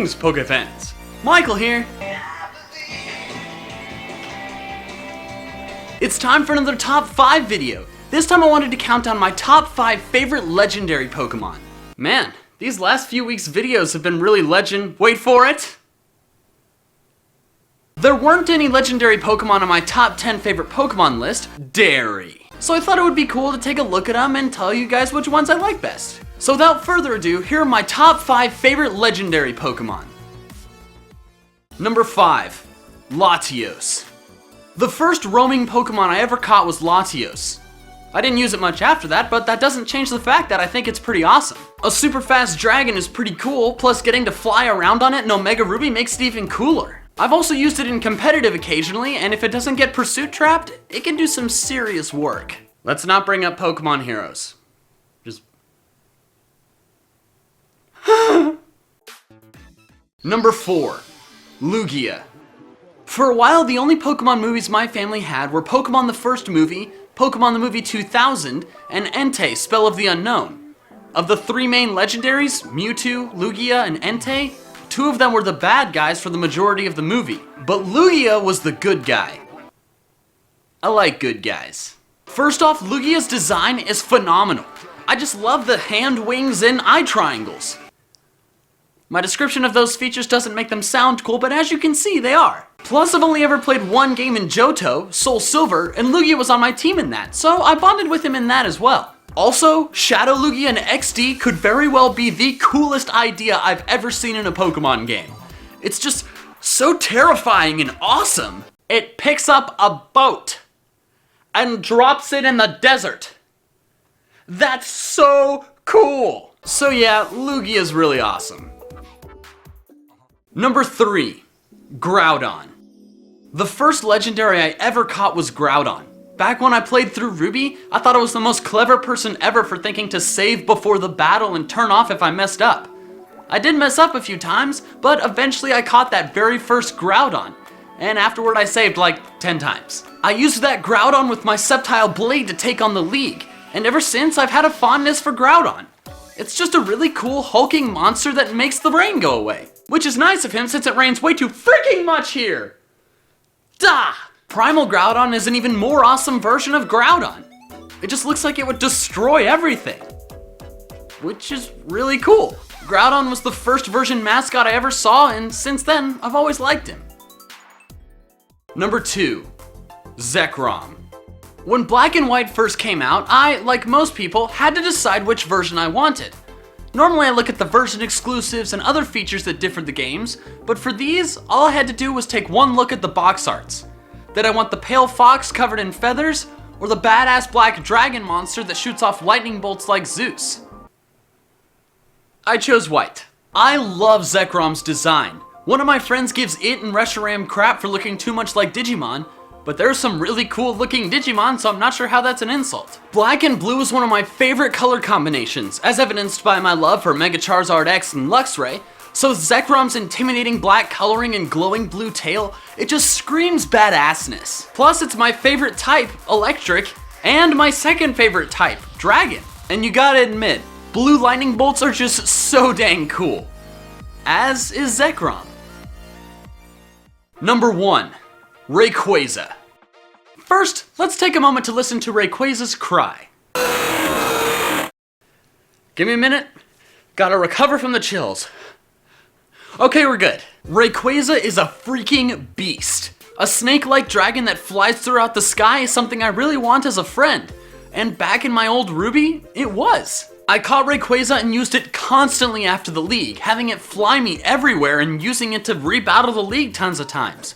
Greetings, Pokefans! Michael here. It's time for another top 5 video. This time I wanted to count down my top 5 favorite legendary Pokemon. Man, these last few weeks' videos have been really wait for it! There weren't any legendary Pokemon on my top 10 favorite Pokemon list, dairy. So I thought it would be cool to take a look at them and tell you guys which ones I like best. So without further ado, here are my top 5 favorite legendary Pokemon. Number 5, Latios. The first roaming Pokemon I ever caught was Latios. I didn't use it much after that, but that doesn't change the fact that I think it's pretty awesome. A super fast dragon is pretty cool, plus getting to fly around on it in Omega Ruby makes it even cooler. I've also used it in competitive occasionally, and if it doesn't get pursuit trapped, it can do some serious work. Let's not bring up Pokemon Heroes. Just... Number 4, Lugia. For a while, the only Pokemon movies my family had were Pokemon the first movie, Pokemon the movie 2000, and Entei, Spell of the Unknown. Of the 3 main legendaries, Mewtwo, Lugia, and Entei, 2 of them were the bad guys for the majority of the movie, but Lugia was the good guy. I like good guys. First off, Lugia's design is phenomenal. I just love the hand wings and eye triangles. My description of those features doesn't make them sound cool, but as you can see, they are. Plus, I've only ever played one game in Johto, Soul Silver, and Lugia was on my team in that, so I bonded with him in that as well. Also, Shadow Lugia and XD could very well be the coolest idea I've ever seen in a Pokemon game. It's just so terrifying and awesome. It picks up a boat and drops it in the desert. That's so cool. So yeah, Lugia's really awesome. Number 3, Groudon. The first legendary I ever caught was Groudon. Back when I played through Ruby, I thought I was the most clever person ever for thinking to save before the battle and turn off if I messed up. I did mess up a few times, but eventually I caught that very first Groudon, and afterward I saved like 10 times. I used that Groudon with my Sceptile Blade to take on the League, and ever since I've had a fondness for Groudon. It's just a really cool hulking monster that makes the rain go away. Which is nice of him since it rains way too freaking much here! Duh! Primal Groudon is an even more awesome version of Groudon. It just looks like it would destroy everything. Which is really cool. Groudon was the first version mascot I ever saw, and since then, I've always liked him. Number 2, Zekrom. When Black and White first came out, I, like most people, had to decide which version I wanted. Normally I look at the version exclusives and other features that differed the games, but for these, all I had to do was take one look at the box arts. Did I want the pale fox covered in feathers, or the badass black dragon monster that shoots off lightning bolts like Zeus? I chose White. I love Zekrom's design. One of my friends gives it and Reshiram crap for looking too much like Digimon, but there's some really cool looking Digimon, so I'm not sure how that's an insult. Black and blue is one of my favorite color combinations, as evidenced by my love for Mega Charizard X and Luxray, so Zekrom's intimidating black coloring and glowing blue tail, it just screams badassness. Plus, it's my favorite type, Electric, and my second favorite type, Dragon. And you gotta admit, blue lightning bolts are just so dang cool. As is Zekrom. Number 1, Rayquaza. First, let's take a moment to listen to Rayquaza's cry. Give me a minute. Gotta recover from the chills. Okay, we're good. Rayquaza is a freaking beast. A snake-like dragon that flies throughout the sky is something I really want as a friend. And back in my old Ruby, it was. I caught Rayquaza and used it constantly after the League, having it fly me everywhere and using it to rebattle the League tons of times.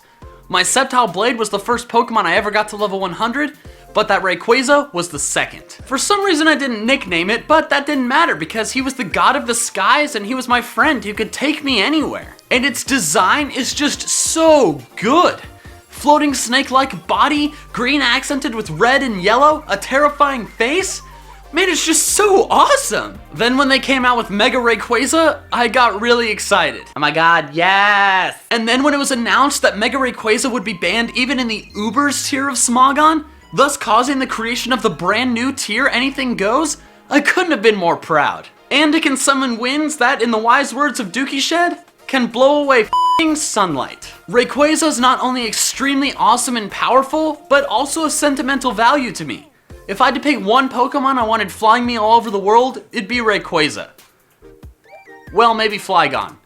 My Sceptile Blade was the first Pokemon I ever got to level 100, but that Rayquaza was the second. For some reason I didn't nickname it, but that didn't matter because he was the god of the skies and he was my friend who could take me anywhere. And its design is just so good. Floating snake-like body, green accented with red and yellow, a terrifying face. Man, it's just so awesome! Then when they came out with Mega Rayquaza, I got really excited. Oh my god, yes! And then when it was announced that Mega Rayquaza would be banned even in the Ubers tier of Smogon, thus causing the creation of the brand new tier Anything Goes, I couldn't have been more proud. And it can summon winds that, in the wise words of Dookie Shed, can blow away f***ing sunlight. Rayquaza is not only extremely awesome and powerful, but also a sentimental value to me. If I had to pick one Pokemon I wanted flying me all over the world, it'd be Rayquaza. Well, maybe Flygon,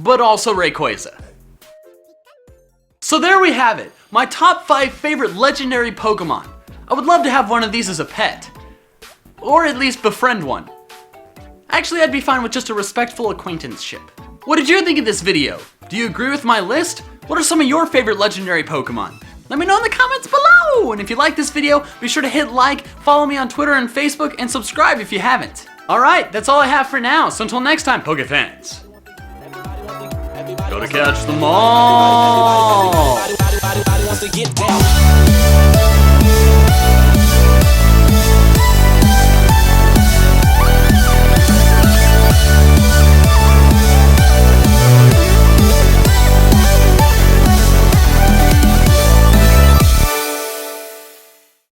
but also Rayquaza. So there we have it, my top 5 favorite legendary Pokemon. I would love to have one of these as a pet, or at least befriend one. Actually, I'd be fine with just a respectful acquaintanceship. What did you think of this video? Do you agree with my list? What are some of your favorite legendary Pokemon? Let me know in the comments below! And if you like this video, be sure to hit like, follow me on Twitter and Facebook, and subscribe if you haven't. Alright, that's all I have for now, so until next time, Pokefans. Gotta catch them all!